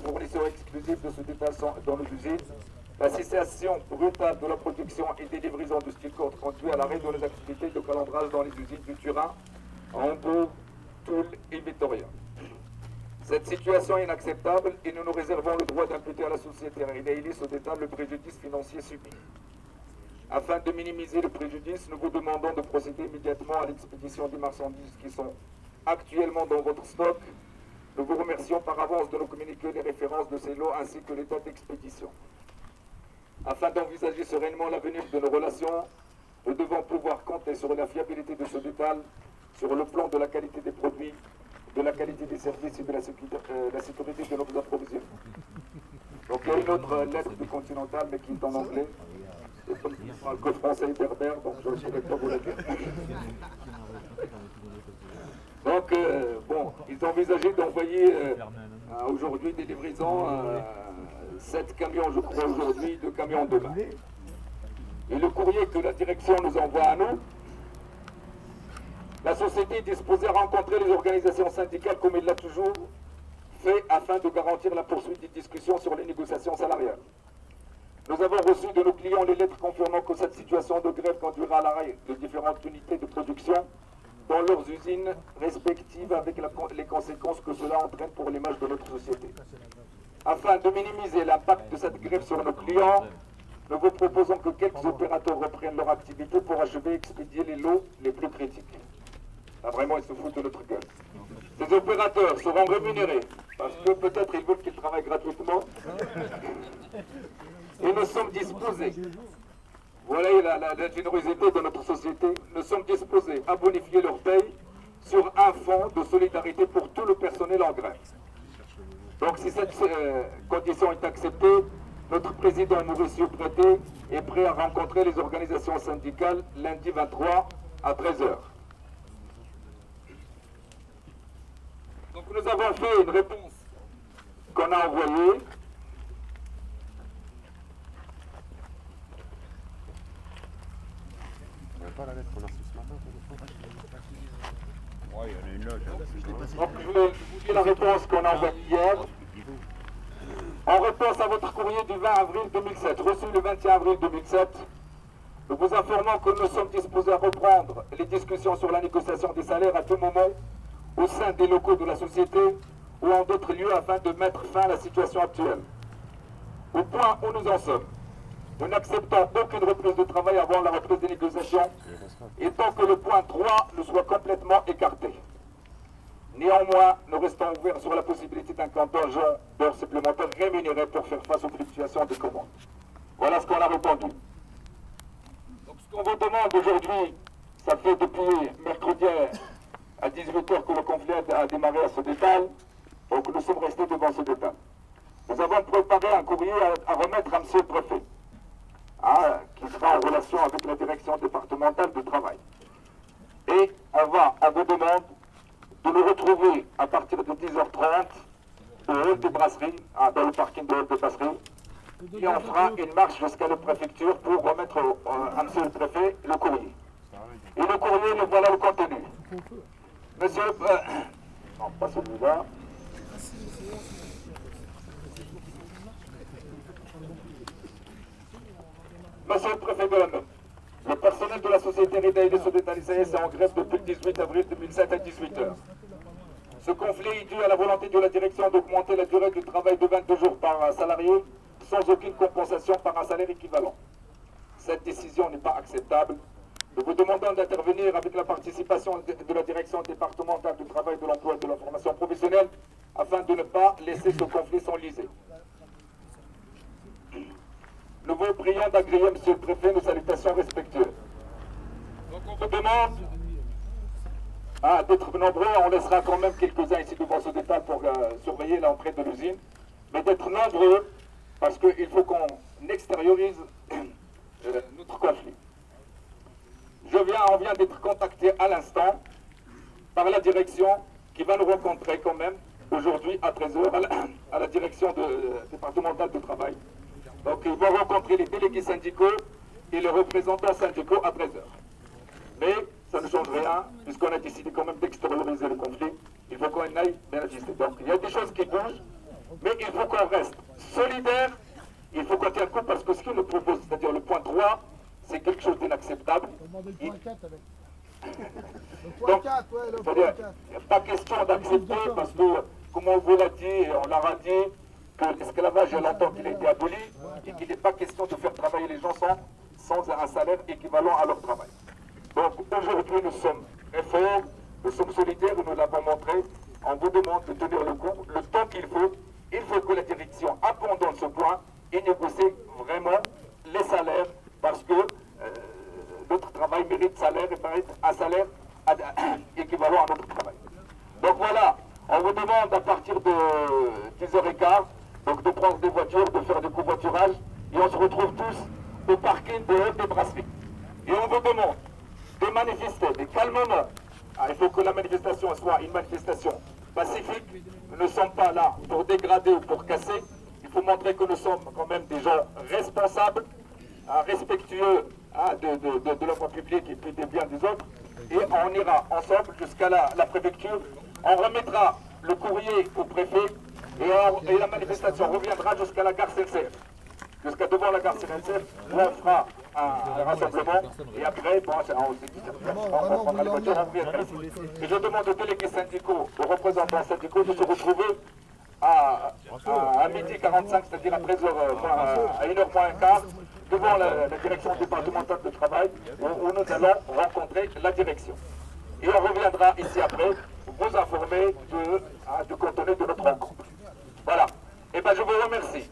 fournisseurs exclusifs de ce détachement dans nos usines, la cessation brutale de la production et des livraisons de style code conduit à l'arrêt de les activités de calendrage dans les usines du Turin, Hambourg, Toul et Vitoria. Cette situation est inacceptable et nous nous réservons le droit d'imputer à la société Redaïlis au détail le préjudice financier subi. Afin de minimiser le préjudice, nous vous demandons de procéder immédiatement à l'expédition des marchandises qui sont actuellement dans votre stock. Nous vous remercions par avance de nous communiquer les références de ces lots ainsi que l'état d'expédition. Afin d'envisager sereinement l'avenir de nos relations, nous devons pouvoir compter sur la fiabilité de ce détail, sur le plan de la qualité des produits, de la qualité des services et de la sécurité de nos approvisionnements. Donc il y a une autre lettre du Continental, mais qui est en anglais. Je ne parle que français et berbère, donc je ne saurais pas vous la dire. Donc, bon, ils envisageaient d'envoyer aujourd'hui des livraisons, 7 camions, je crois, aujourd'hui, 2 camions demain. Et le courrier que la direction nous envoie à nous, la société est disposée à rencontrer les organisations syndicales comme il l'a toujours fait afin de garantir la poursuite des discussions sur les négociations salariales. Nous avons reçu de nos clients les lettres confirmant que cette situation de grève conduira à l'arrêt de différentes unités de production dans leurs usines respectives avec les conséquences que cela entraîne pour l'image de notre société. Afin de minimiser l'impact de cette grève sur nos clients, nous vous proposons que quelques opérateurs reprennent leur activité pour achever et expédier les lots les plus critiques. Là, vraiment, ils se foutent de notre gueule. Ces opérateurs seront rémunérés parce que peut-être ils veulent qu'ils travaillent gratuitement. Et nous sommes disposés, voilà la générosité de notre société, nous sommes disposés à bonifier leur paye sur un fonds de solidarité pour tout le personnel en grève. Donc si cette condition est acceptée, notre président Mauricio Prété est prêt à rencontrer les organisations syndicales lundi 23 à 13h. Donc nous avons fait une réponse qu'on a envoyée. Pas la lettre qu'on a reçue ce matin, Ouais, il y en a une là. Donc je vais vous dire la réponse qu'on a envoyée hier. En réponse à votre courrier du 20 avril 2007, reçu le 21 avril 2007, nous vous informons que nous sommes disposés à reprendre les discussions sur la négociation des salaires à tout moment au sein des locaux de la société ou en d'autres lieux afin de mettre fin à la situation actuelle. Au point où nous en sommes, nous n'acceptons aucune reprise de travail avant la reprise des négociations et tant que le point 3 ne soit complètement écarté. Néanmoins, nous restons ouverts sur la possibilité d'un contingent d'heures supplémentaires rémunérées pour faire face aux fluctuations des commandes. Voilà ce qu'on a répondu. Donc ce qu'on vous demande aujourd'hui, ça fait depuis mercredi à 18h que le conflit a démarré à ce détail, donc nous sommes restés devant ce détail. Nous avons préparé un courrier à remettre à M. le préfet, qui sera en relation avec la direction départementale du travail. Et on va, à vos demandes, de nous retrouver à partir de 10h30 au hall des brasseries, dans le parking de hall des brasseries, et on fera une marche jusqu'à la préfecture pour remettre à monsieur le préfet le courrier. Et le courrier, le voilà le contenu. Monsieur, non, pas celui-là. Monsieur le préfet de la Meuse, le personnel de la société Redaïlis est en grève depuis le 18 avril 2007 à 18h. Ce conflit est dû à la volonté de la direction d'augmenter la durée du travail de 22 jours par salarié sans aucune compensation par un salaire équivalent. Cette décision n'est pas acceptable. Nous vous demandons d'intervenir avec la participation de la direction départementale du travail, de l'emploi et de la formation professionnelle afin de ne pas laisser ce conflit s'enliser. Nous vous prions d'agréer, monsieur le préfet, nos salutations respectueuses. Donc on vous demande d'être nombreux, on laissera quand même quelques-uns ici devant ce détail pour surveiller l'entrée de l'usine, mais d'être nombreux parce qu'il faut qu'on extériorise notre conflit. On vient d'être contacté à l'instant par la direction qui va nous rencontrer quand même aujourd'hui à 13h à la direction départementale du travail. Donc ils vont rencontrer les délégués syndicaux et les représentants syndicaux à 13h. Mais ça ne change rien, puisqu'on a décidé quand même d'extérioriser le conflit. Il faut qu'on aille bien ajuster. Donc il y a des choses qui bougent, Mais il faut qu'on reste solidaire, il faut qu'on tienne compte parce que ce qu'il nous propose, c'est-à-dire le point 3, c'est quelque chose d'inacceptable. Le point 4 avec. Le point Donc, 4, ouais, le point c'est-à-dire, 4. il n'y a pas question d'accepter parce que, comme on vous l'a dit, et on leur a dit, que l'esclavage, il y a longtemps qu'il a été aboli et qu'il n'est pas question de faire travailler les gens sans un salaire équivalent à leur travail. Donc aujourd'hui, nous sommes très forts, nous sommes solidaires, nous l'avons montré. On vous demande de tenir le coup, le temps qu'il faut. Il faut que la direction abandonne ce point et négocie vraiment les salaires parce que notre travail mérite salaire et mérite un salaire équivalent à notre travail. Donc voilà, on vous demande à partir de 10h15 donc de prendre des voitures, de faire des covoiturages et on se retrouve tous au parking de Haute des Brasseries. Et on vous demande de manifester, mais calmement. Ah, il faut que la manifestation soit une manifestation pacifique. Nous ne sommes pas là pour dégrader ou pour casser. Il faut montrer que nous sommes quand même des gens responsables, respectueux de l'ordre public et puis des biens des autres. Et on ira ensemble jusqu'à la préfecture. On remettra le courrier au préfet et la manifestation reviendra jusqu'à la gare SNCF. Jusqu'à devant la gare SNCF, où on fera un rassemblement et après, bon, on prendra les voitures, on reviendra ici. Et je demande aux délégués syndicaux, aux représentants syndicaux de se retrouver à midi 45, c'est-à-dire à 13h, à 1h moins un quart, devant la direction départementale de travail, où nous allons rencontrer la direction. Et on reviendra ici après vous informer du contenu de notre rencontre. Voilà. Et bien je vous remercie.